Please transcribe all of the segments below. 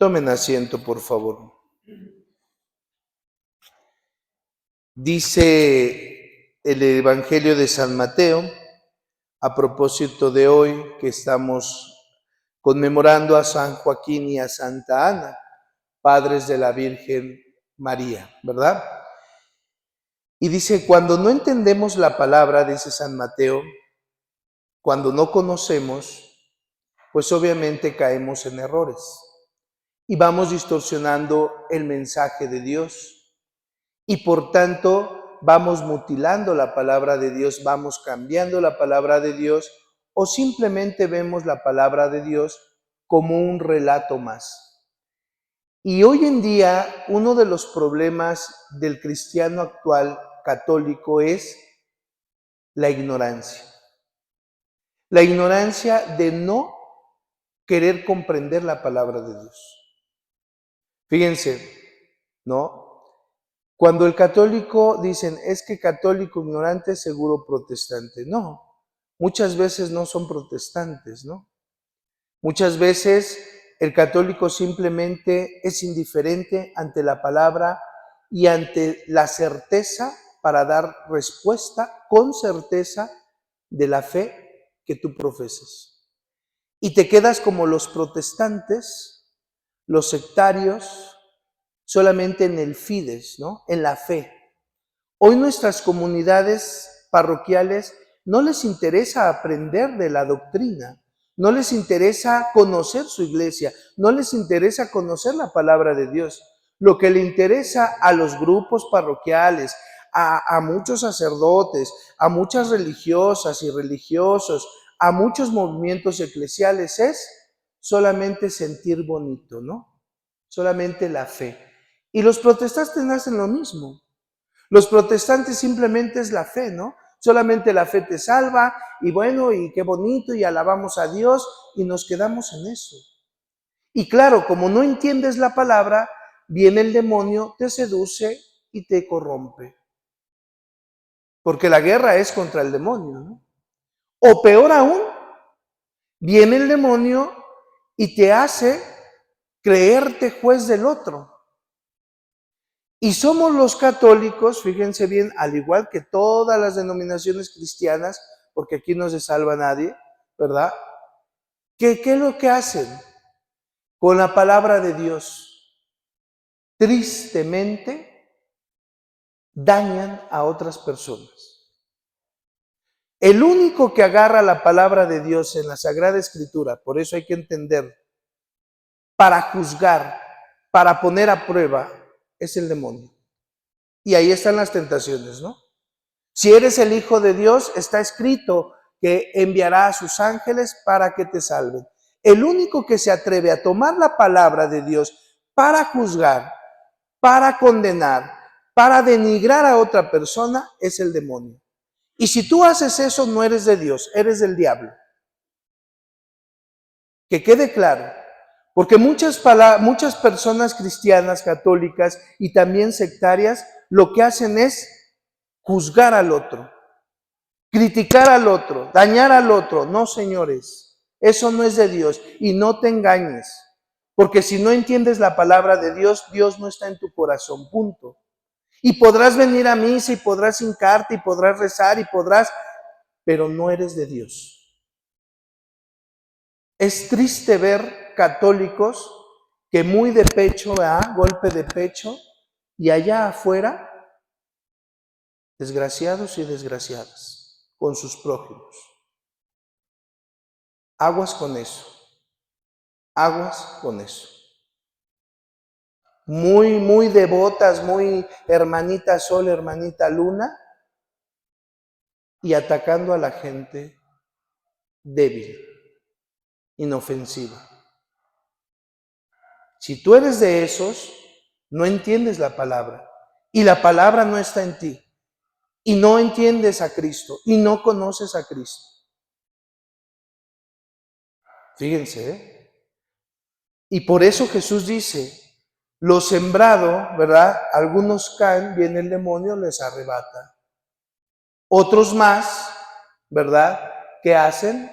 Tomen asiento, por favor. Dice el Evangelio de San Mateo, a propósito de hoy que estamos conmemorando a San Joaquín y a Santa Ana, padres de la Virgen María, ¿verdad? Y dice, cuando no entendemos la palabra, dice San Mateo, cuando no conocemos, pues obviamente caemos en errores y vamos distorsionando el mensaje de Dios y por tanto vamos mutilando la palabra de Dios, vamos cambiando la palabra de Dios o simplemente vemos la palabra de Dios como un relato más. Y hoy en día uno de los problemas del cristiano actual católico es la ignorancia. La ignorancia de no querer comprender la palabra de Dios. Fíjense, ¿no? Cuando el católico dicen, es que católico ignorante seguro protestante. No, muchas veces no son protestantes, ¿no? Muchas veces el católico simplemente es indiferente ante la palabra y ante la certeza para dar respuesta con certeza de la fe que tú profesas. Y te quedas como los protestantes, los sectarios, solamente en el fides, ¿no? En la fe. Hoy nuestras comunidades parroquiales no les interesa aprender de la doctrina, no les interesa conocer su iglesia, no les interesa conocer la palabra de Dios. Lo que le interesa a los grupos parroquiales, a muchos sacerdotes, a muchas religiosas y religiosos, a muchos movimientos eclesiales es solamente sentir bonito, ¿no? Solamente la fe. Y los protestantes hacen lo mismo. Los protestantes simplemente es la fe, ¿no? Solamente la fe te salva y bueno, y qué bonito y alabamos a Dios y nos quedamos en eso. Y claro, como no entiendes la palabra, viene el demonio, te seduce y te corrompe. Porque la guerra es contra el demonio, ¿no? O peor aún, viene el demonio y te hace creerte juez del otro. Y somos los católicos, fíjense bien, al igual que todas las denominaciones cristianas, porque aquí no se salva nadie, ¿verdad? ¿Qué es lo que hacen con la palabra de Dios? Tristemente dañan a otras personas. El único que agarra la palabra de Dios en la Sagrada Escritura, por eso hay que entender, para juzgar, para poner a prueba, es el demonio. Y ahí están las tentaciones, ¿no? Si eres el Hijo de Dios, está escrito que enviará a sus ángeles para que te salven. El único que se atreve a tomar la palabra de Dios para juzgar, para condenar, para denigrar a otra persona es el demonio. Y si tú haces eso, no eres de Dios, eres del diablo. Que quede claro. Porque muchas personas cristianas, católicas y también sectarias, lo que hacen es juzgar al otro, criticar al otro, dañar al otro. No, señores, eso no es de Dios. Y no te engañes, porque si no entiendes la palabra de Dios, Dios no está en tu corazón, punto. Y podrás venir a misa y podrás hincarte y podrás rezar y podrás, pero no eres de Dios. Es triste ver católicos que muy de pecho, golpe de pecho, y allá afuera, desgraciados y desgraciadas, con sus prójimos. Aguas con eso, aguas con eso. Muy devotas, muy hermanita sol, hermanita luna, y atacando a la gente débil, inofensiva. Si tú eres de esos, no entiendes la palabra, y la palabra no está en ti, y no entiendes a Cristo, y no conoces a Cristo. Fíjense, Y por eso Jesús dice, lo sembrado, ¿verdad? Algunos caen, viene el demonio, les arrebata. Otros más, ¿verdad? ¿Qué hacen?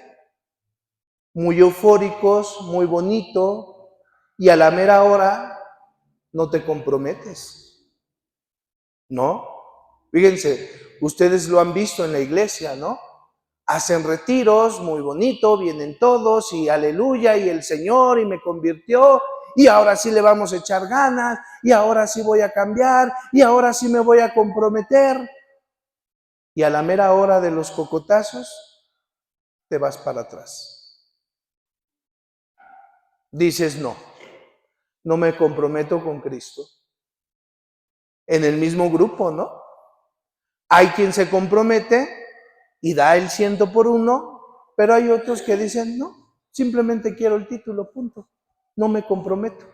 Muy eufóricos, muy bonito, y a la mera hora no te comprometes, ¿no? Fíjense, ustedes lo han visto en la iglesia, ¿no? Hacen retiros, muy bonito, vienen todos y aleluya, y el Señor, y me convirtió, y ahora sí le vamos a echar ganas, y ahora sí voy a cambiar, y ahora sí me voy a comprometer. Y a la mera hora de los cocotazos, te vas para atrás. Dices, no me comprometo con Cristo. En el mismo grupo, ¿no? Hay quien se compromete y da el 100 por uno, pero hay otros que dicen, no, simplemente quiero el título, punto. No me comprometo.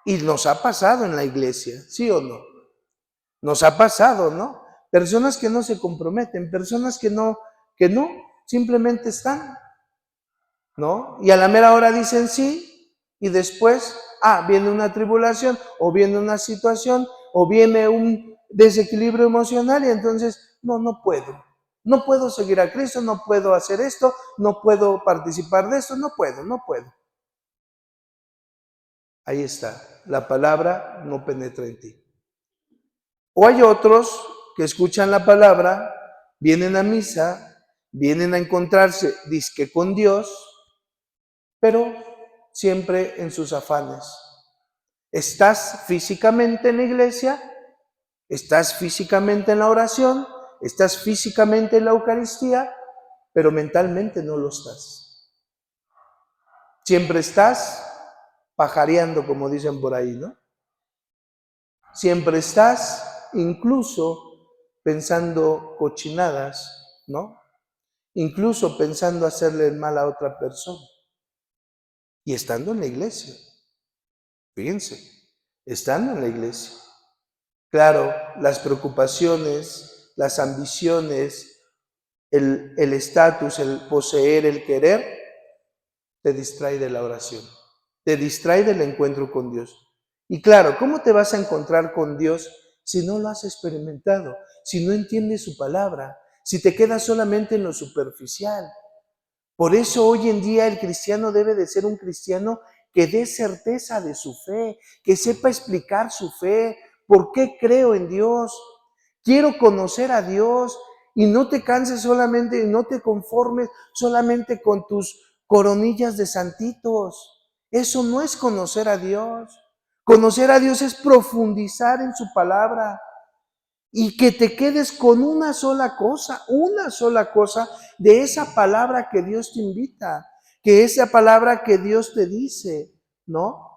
Y nos ha pasado en la iglesia, ¿sí o no? Nos ha pasado, ¿no? Personas que no se comprometen, personas que no, simplemente están, ¿no? Y a la mera hora dicen sí, y después, viene una tribulación, o viene una situación, o viene un desequilibrio emocional, y entonces, no puedo. No puedo seguir a Cristo, no puedo hacer esto, no puedo participar de esto, no puedo. Ahí está, la palabra no penetra en ti. O hay otros que escuchan la palabra, vienen a misa, vienen a encontrarse dizque con Dios, pero siempre en sus afanes. Estás físicamente en la iglesia, estás físicamente en la oración, estás físicamente en la Eucaristía, pero mentalmente no lo estás. Siempre estás pajareando, como dicen por ahí, ¿no? Siempre estás incluso pensando cochinadas, ¿no? Incluso pensando hacerle el mal a otra persona. Y estando en la iglesia. Fíjense, estando en la iglesia. Claro, las preocupaciones, las ambiciones, el estatus, el poseer, el querer, te distrae de la oración, te distrae del encuentro con Dios. Y claro, ¿cómo te vas a encontrar con Dios si no lo has experimentado, si no entiendes su palabra, si te quedas solamente en lo superficial? Por eso hoy en día el cristiano debe de ser un cristiano que dé certeza de su fe, que sepa explicar su fe. ¿Por qué creo en Dios? Quiero conocer a Dios, y no te canses solamente, y no te conformes solamente con tus coronillas de santitos. Eso no es conocer a Dios. Conocer a Dios es profundizar en su palabra y que te quedes con una sola cosa de esa palabra que Dios te invita, que esa palabra que Dios te dice, ¿no?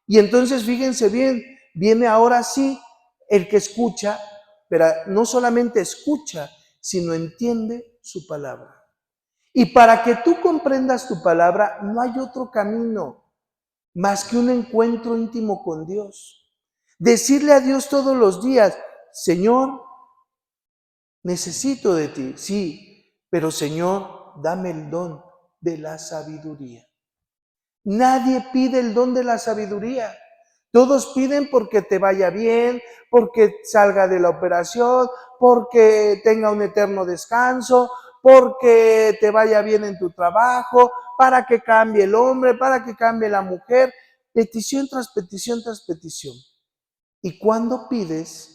Y entonces fíjense bien, viene ahora sí el que escucha, pero no solamente escucha, sino entiende su palabra. Y para que tú comprendas tu palabra, no hay otro camino más que un encuentro íntimo con Dios. Decirle a Dios todos los días, Señor, necesito de ti, sí, pero Señor, dame el don de la sabiduría. Nadie pide el don de la sabiduría. Todos piden porque te vaya bien, porque salga de la operación, porque tenga un eterno descanso, porque te vaya bien en tu trabajo, para que cambie el hombre, para que cambie la mujer. Petición tras petición tras petición. ¿Y cuándo pides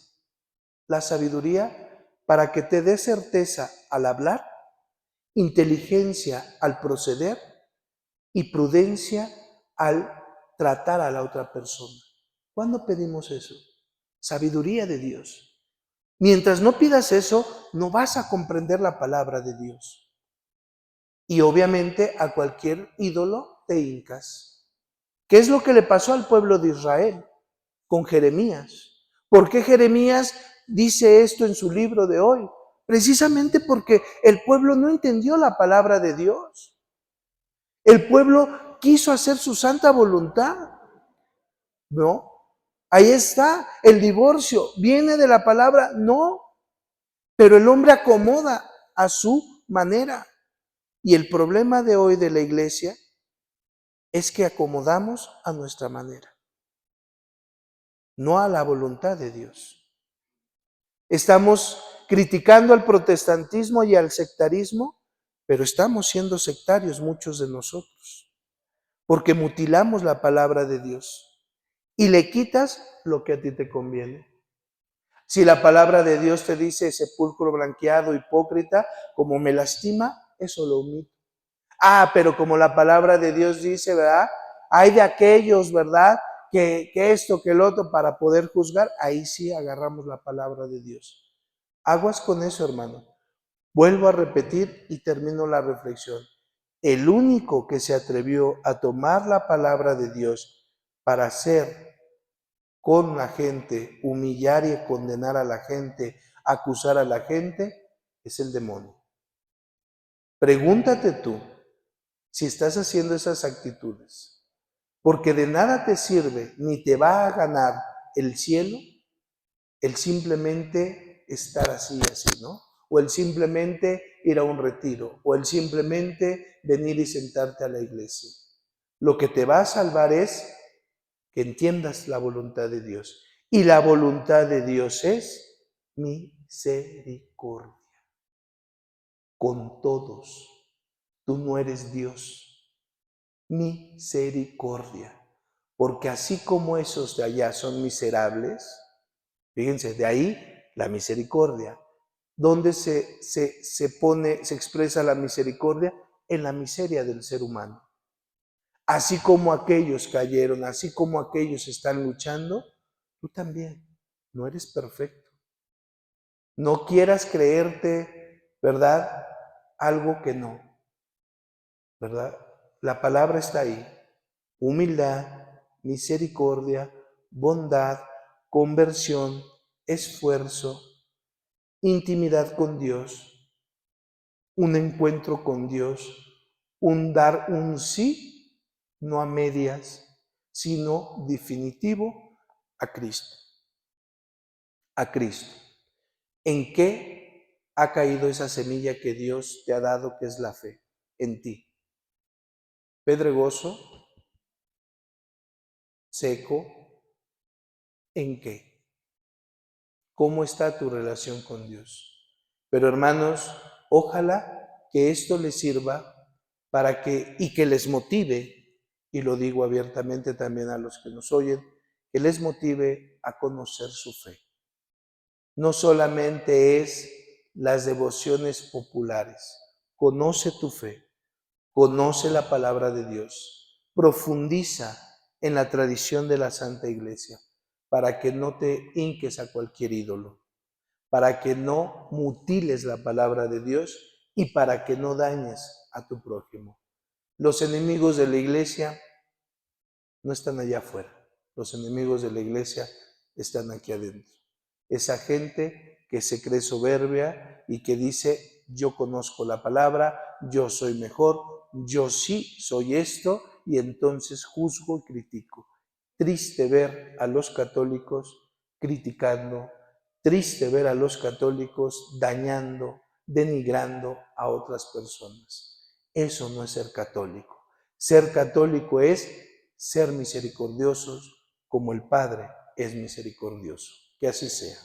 la sabiduría? Para que te dé certeza al hablar, inteligencia al proceder y prudencia al tratar a la otra persona. ¿Cuándo pedimos eso? Sabiduría de Dios. Mientras no pidas eso, no vas a comprender la palabra de Dios. Y obviamente a cualquier ídolo te hincas. ¿Qué es lo que le pasó al pueblo de Israel con Jeremías? ¿Por qué Jeremías dice esto en su libro de hoy? Precisamente porque el pueblo no entendió la palabra de Dios. El pueblo quiso hacer su santa voluntad, ¿no? Ahí está, el divorcio viene de la palabra, no, pero el hombre acomoda a su manera. Y el problema de hoy de la iglesia es que acomodamos a nuestra manera, no a la voluntad de Dios. Estamos criticando al protestantismo y al sectarismo, pero estamos siendo sectarios muchos de nosotros. porque mutilamos la palabra de Dios y le quitas lo que a ti te conviene. Si la palabra de Dios te dice sepulcro blanqueado, hipócrita, como me lastima, eso lo omito. Pero como la palabra de Dios dice, ¿verdad? Hay de aquellos, ¿verdad? Que esto, que el otro, para poder juzgar, ahí sí agarramos la palabra de Dios. Aguas con eso, hermano. Vuelvo a repetir y termino la reflexión. El único que se atrevió a tomar la palabra de Dios para hacer con la gente, humillar y condenar a la gente, acusar a la gente, es el demonio. Pregúntate tú si estás haciendo esas actitudes, porque de nada te sirve ni te va a ganar el cielo el simplemente estar así, ¿no? O el simplemente ir a un retiro, o el simplemente venir y sentarte a la iglesia. Lo que te va a salvar es que entiendas la voluntad de Dios. Y la voluntad de Dios es misericordia con todos. Tú no eres Dios. Misericordia. Porque así como esos de allá son miserables, fíjense, de ahí la misericordia. ¿Dónde se expresa la misericordia? En la miseria del ser humano. Así como aquellos cayeron, así como aquellos están luchando, tú también no eres perfecto. No quieras creerte, ¿verdad? Algo que no, ¿verdad? La palabra está ahí. Humildad, misericordia, bondad, conversión, esfuerzo, intimidad con Dios, un encuentro con Dios, un dar un sí, no a medias, sino definitivo a Cristo. A Cristo. ¿En qué ha caído esa semilla que Dios te ha dado, que es la fe? En ti. Pedregoso, seco, ¿en qué? ¿Cómo está tu relación con Dios? Pero hermanos, ojalá que esto les sirva para que, y que les motive, y lo digo abiertamente también a los que nos oyen, que les motive a conocer su fe. No solamente es las devociones populares, conoce tu fe, conoce la palabra de Dios, profundiza en la tradición de la Santa Iglesia, para que no te hinques a cualquier ídolo, para que no mutiles la palabra de Dios y para que no dañes a tu prójimo. Los enemigos de la iglesia no están allá afuera, los enemigos de la iglesia están aquí adentro. Esa gente que se cree soberbia y que dice, yo conozco la palabra, yo soy mejor, yo sí soy esto, y entonces juzgo y critico. Triste ver a los católicos criticando, triste ver a los católicos dañando, denigrando a otras personas. Eso no es ser católico. Ser católico es ser misericordiosos como el Padre es misericordioso. Que así sea.